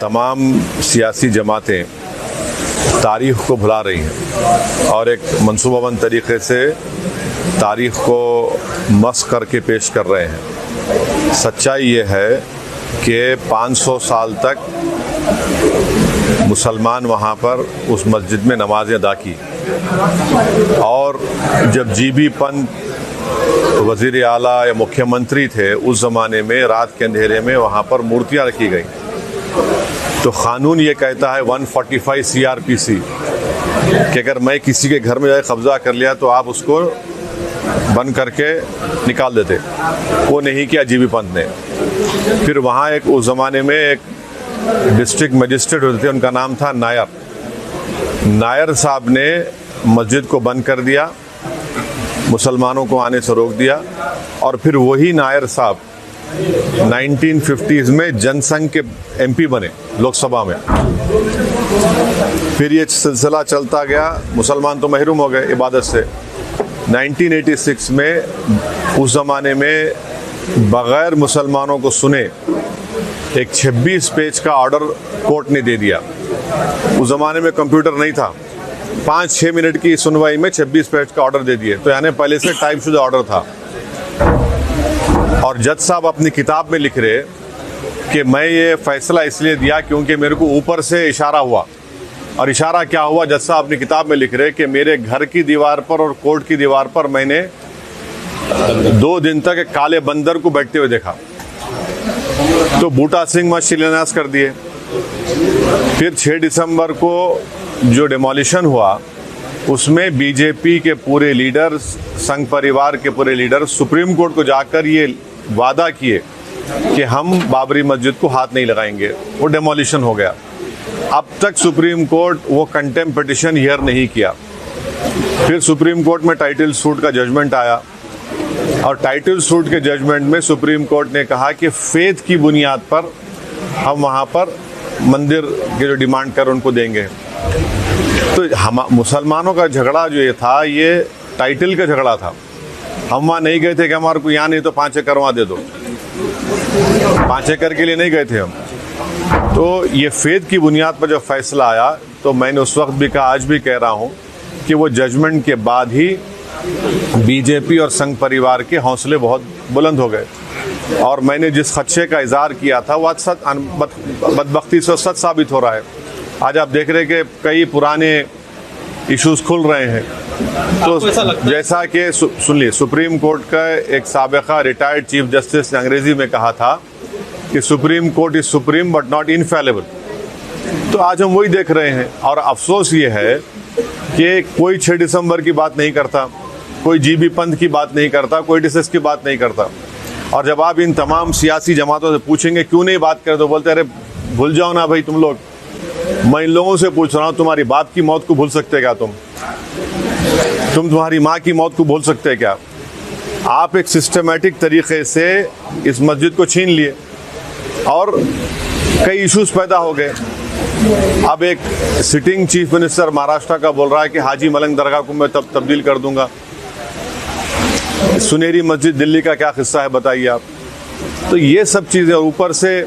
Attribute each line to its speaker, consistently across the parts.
Speaker 1: तमाम सियासी जमातें तारीख़ को भुला रही हैं और एक मंसूबाबंद तरीक़े से तारीख़ को मस्ख़ करके पेश कर रहे हैं। सच्चाई ये है कि 500 साल तक मुसलमान वहाँ पर उस मस्जिद में नमाज़ें अदा की और जब जीबी पंत वज़ीर आला या मुख्यमंत्री थे उस ज़माने में रात के अंधेरे में वहाँ पर मूर्तियाँ रखी गई। तो क़ानून ये कहता है 145 CRPC कि अगर मैं किसी के घर में जाके कब्ज़ा कर लिया तो आप उसको बंद करके निकाल देते। वो नहीं किया जीबी पंत ने। फिर वहाँ एक उस ज़माने में एक डिस्ट्रिक्ट मजिस्ट्रेट होते थे, उनका नाम था नायर। नायर साहब ने मस्जिद को बंद कर दिया, मुसलमानों को आने से रोक दिया और फिर वही नायर साहब 1950s में जनसंघ के MP बने लोकसभा में। फिर ये सिलसिला चलता गया, मुसलमान तो महरूम हो गए इबादत से। 1986 में उस ज़माने में बग़ैर मुसलमानों को सुने एक 26 पेज का ऑर्डर कोर्ट ने दे दिया। उस ज़माने में कंप्यूटर नहीं था, 5-6 मिनट की सुनवाई में 26 पेज का ऑर्डर दे दिए। तो यानी पहले से टाइप शुदा ऑर्डर था। और जज साहब अपनी किताब में लिख रहे कि मैं ये फैसला इसलिए दिया क्योंकि मेरे को ऊपर से इशारा हुआ। और इशारा क्या हुआ? जज साहब अपनी किताब में लिख रहे कि मेरे घर की दीवार पर और कोर्ट की दीवार पर मैंने 2 दिन तक एक काले बंदर को बैठते हुए देखा। तो बूटा सिंह मत शिलान्यास कर दिए। फिर 6 दिसंबर को जो डिमोलिशन हुआ उसमें बीजेपी के पूरे लीडर, संघ परिवार के पूरे लीडर सुप्रीम कोर्ट को जाकर ये वादा किए कि हम बाबरी मस्जिद को हाथ नहीं लगाएंगे। वो डिमोलिशन हो गया। अब तक सुप्रीम कोर्ट वो कंटेम्प्ट पिटिशन हियर नहीं किया। फिर सुप्रीम कोर्ट में टाइटल सूट का जजमेंट आया और टाइटल सूट के जजमेंट में सुप्रीम कोर्ट ने कहा कि फेथ की बुनियाद पर हम वहाँ पर मंदिर के जो डिमांड कर उनको देंगे। तो हम मुसलमानों का झगड़ा जो ये था, ये टाइटल का झगड़ा था। हम वहाँ नहीं गए थे कि हमारे को यहाँ नहीं तो 5 एकड़ वहाँ दे दो। 5 एकड़ के लिए नहीं गए थे हम। तो ये फेथ की बुनियाद पर जब फैसला आया तो मैंने उस वक्त भी कहा, आज भी कह रहा हूँ कि वो जजमेंट के बाद ही बीजेपी और संघ परिवार के हौसले बहुत बुलंद हो गए। और मैंने जिस खदशे का इजहार किया था वो बदबख्ती से सच साबित हो रहा है। आज आप देख रहे हैं कि कई पुराने इश्यूज खुल रहे हैं। तो जैसा कि सुनिए, सुप्रीम कोर्ट का एक साबिका रिटायर्ड चीफ जस्टिस ने अंग्रेजी में कहा था कि supreme court is supreme but not infallible. तो आज हम वही देख रहे हैं। और अफसोस ये है कि कोई 6 दिसंबर की बात नहीं करता, कोई जीबी पंत की बात नहीं करता, कोई डिसेस की बात नहीं करता। और जब आप इन तमाम सियासी जमातों से पूछेंगे क्यों नहीं बात करे तो बोलते अरे भूल जाओ ना भाई तुम लोग। मैं इन लोगों से पूछ रहा हूँ, तुम्हारी बाप की मौत को भूल सकते क्या? तुम तुम्हारी माँ की मौत को भूल सकते क्या? आप एक सिस्टमेटिक तरीके से इस मस्जिद को छीन लिए और कई इश्यूज पैदा हो गए। अब एक सिटिंग चीफ मिनिस्टर महाराष्ट्र का बोल रहा है कि हाजी मलंग दरगाह को मैं तब्दील कर दूंगा। सुनहरी मस्जिद दिल्ली का क्या किस्सा है बताइए आप। तो ये सब चीज़ें, ऊपर से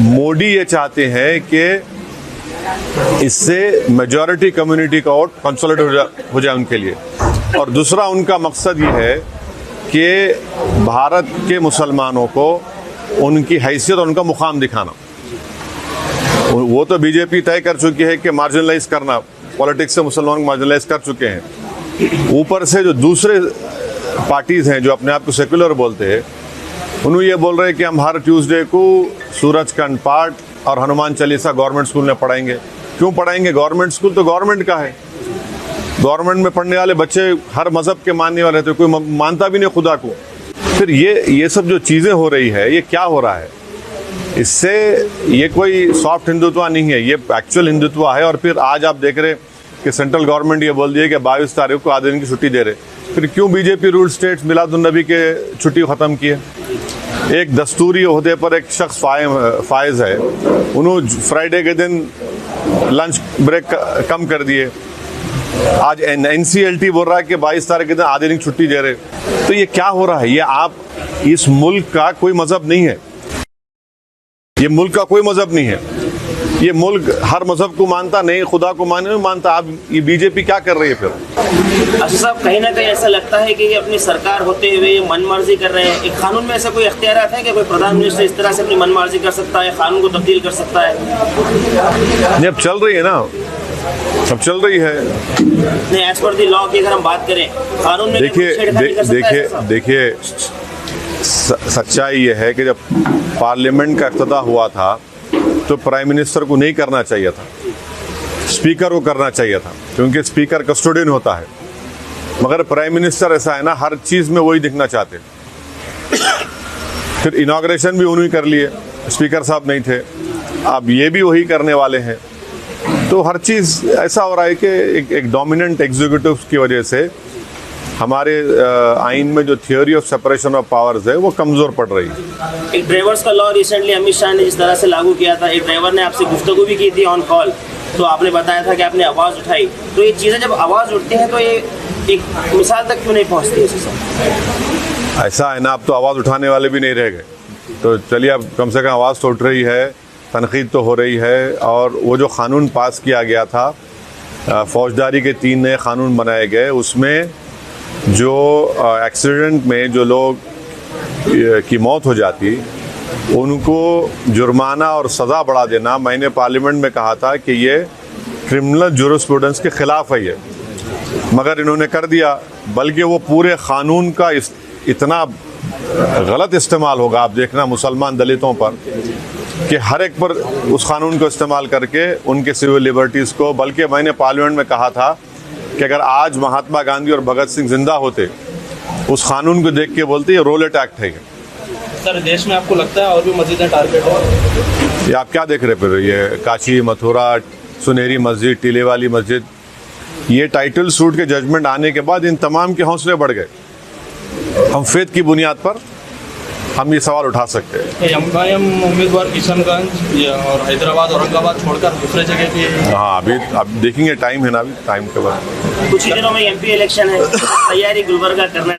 Speaker 1: मोदी ये चाहते हैं कि इससे मेजॉरिटी कम्युनिटी का वोट कंसोलिडेट हो जाए उनके लिए। और दूसरा उनका मकसद ये है कि भारत के मुसलमानों को उनकी हैसियत और उनका मुकाम दिखाना। वो तो बीजेपी तय कर चुकी है कि मार्जिनलाइज करना, पॉलिटिक्स से मुसलमानों को मार्जिनलाइज कर चुके हैं। ऊपर से जो दूसरे पार्टीज़ हैं जो अपने आप को सेकुलर बोलते हैं, उन्होंने ये बोल रहे हैं कि हम हर ट्यूसडे को सूरजखंड पाठ और हनुमान चालीसा गवर्नमेंट स्कूल में पढ़ाएंगे। क्यों पढ़ाएंगे? गवर्नमेंट स्कूल तो गवर्नमेंट का है। गवर्नमेंट में पढ़ने वाले बच्चे हर मज़हब के मानने वाले थे, कोई मानता भी नहीं खुदा को। फिर ये सब जो चीज़ें हो रही है, ये क्या हो रहा है? इससे ये कोई सॉफ्ट हिंदुत्व नहीं है, ये एक्चुअल हिंदुत्व है। और फिर आज आप देख रहे कि सेंट्रल गवर्नमेंट ये बोल दिए कि 22 तारीख को आधे दिन की छुट्टी दे रहे। फिर क्यों बीजेपी रूल स्टेट्स मिलादुन्नबी के छुट्टी ख़त्म किए? एक दस्तूरी ओहदे पर एक शख्स फायज है, उन्होंने फ्राइडे के दिन लंच ब्रेक कम कर दिए। आज NCLT बोल रहा है कि 22 तारीख के दिन आधे दिन छुट्टी दे रहे। तो ये क्या हो रहा है? ये आप, इस मुल्क का कोई मजहब नहीं है, ये मुल्क का कोई मजहब नहीं है। ये मुल्क हर मजहब को मानता नहीं, खुदा को नहीं मानता। आप ये बीजेपी क्या कर रही है फिर?
Speaker 2: अच्छा साहब, कहीं ना कहीं ऐसा लगता है कि ये अपनी सरकार होते हुए ये मनमर्जी कर रहे हैं। एक कानून में ऐसा कोई इख्तियारात है कि कोई प्रधान मिनिस्टर इस तरह से अपनी मनमर्जी कर सकता है, कानून को तब्दील कर सकता है?
Speaker 1: ये अब चल रही है ना, अब चल रही है।
Speaker 2: नहीं, एज पर द लॉ की अगर हम बात करें, कानून में
Speaker 1: देखिए सच्चाई ये है कि जब पार्लियामेंट का इफ्तिताह हुआ था तो प्राइम मिनिस्टर को नहीं करना चाहिए था, स्पीकर को करना चाहिए था, क्योंकि स्पीकर कस्टोडियन होता है। मगर प्राइम मिनिस्टर ऐसा है ना, हर चीज़ में वही दिखना चाहते। फिर इनॉग्रेशन भी उन्होंने कर लिए, स्पीकर साहब नहीं थे, अब ये भी वही करने वाले हैं। तो हर चीज़ ऐसा हो रहा है कि एक डोमिनेंट एग्जीक्यूटिव की वजह से हमारे आइन में जो theory of separation of powers है वो कमज़ोर पड़ रही है।
Speaker 2: एक ड्राइवर्स का लॉ रिसेंटली अमित शाह ने जिस तरह से लागू किया था, एक ड्राइवर ने आपसे गुफ्तगू भी की थी ऑन कॉल, तो आपने बताया था कि आपने आवाज़ उठाई। तो ये चीज़ें जब आवाज़ उठती हैं तो ये एक मिसाल तक क्यों नहीं पहुँचती है?
Speaker 1: ऐसा है ना, अब तो आवाज़ उठाने वाले भी नहीं रह गए। तो चलिए, अब कम से कम आवाज़ तो उठ रही है, तनकीद तो हो रही है। और वो जो क़ानून पास किया गया था, फौजदारी के 3 नए क़ानून बनाए गए, उसमें जो एक्सीडेंट में जो लोग की मौत हो जाती उनको जुर्माना और सज़ा बढ़ा देना, मैंने पार्लियामेंट में कहा था कि ये क्रिमिनल जुरिस्प्रूडेंस के ख़िलाफ़ है ये, मगर इन्होंने कर दिया। बल्कि वो पूरे क़ानून का इतना गलत इस्तेमाल होगा, आप देखना मुसलमान दलितों पर, कि हर एक पर उस क़ानून को इस्तेमाल करके उनके सिविल लिबर्टीज़ को। बल्कि मैंने पार्लियामेंट में कहा था कि अगर आज महात्मा गांधी और भगत सिंह जिंदा होते, उस कानून को देख के बोलते ये रोलेट एक्ट है।
Speaker 3: सर, देश में आपको लगता है और भी मस्जिदें टारगेट हो?
Speaker 1: ये आप क्या देख रहे फिर? ये काशी, मथुरा, सुनहरी मस्जिद, टीले वाली मस्जिद, ये टाइटल सूट के जजमेंट आने के बाद इन तमाम के हौसले बढ़ गए। हम फेथ की बुनियाद पर हम ये सवाल उठा सकते हैं।
Speaker 3: एमआईएम उम्मीदवार किशनगंज और हैदराबाद, औरंगाबाद छोड़कर दूसरे जगह भी?
Speaker 1: हाँ, अभी आप देखेंगे, टाइम है ना, अभी टाइम के बाद
Speaker 2: कुछ ही दिनों में एमपी इलेक्शन है, तैयारी गुलबर्गा करना